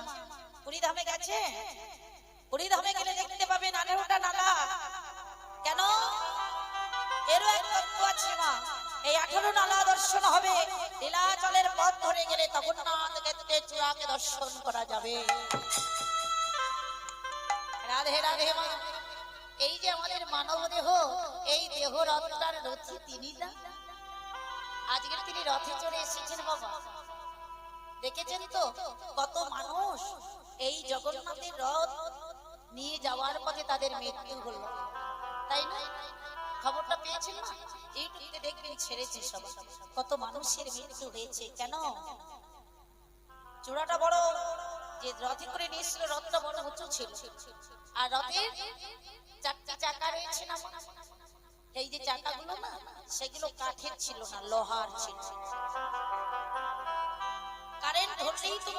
মা? পুরী ধামে গেছে? পুরী ধামে গেলে দেখতে পাবেন 18টা নালা। কেন? এরও এক তত্ত্ব আছে মা। এই 18 নালা দর্শন হবে নীলাচলের পথ ধরে গেলে জগন্নাথ ক্ষেত্রে চূড়াকে দর্শন করা যাবে। রাধে রাধে মা। এই যে আমাদের মানব দেহ, এই দেহ রথটার রথী তিনি না? আজকের তিনি রথে চড়ে এসেছেন বাবা। দেখেছেন তো কত মানুষ এই জগন্নাথের রথ নিয়ে যাওয়ার পথে তাদের মৃত্যু হলো, তাই না? খবরটা পেয়েছেন না? ইউটিউবে দেখবেন ছেড়েছে সবাই, কত মানুষের মৃত্যু হয়েছে। কেন? চূড়াটা বড়, যে রথে করে নিয়েছিল রথটা বড় উঁচু ছিল, আর রথের 4টি চাকা রয়েছে না, এই যে চাকাগুলো না, সেগুলো কাঠের ছিল না, লোহার ছিল। কারেন্ট ধরলেই তো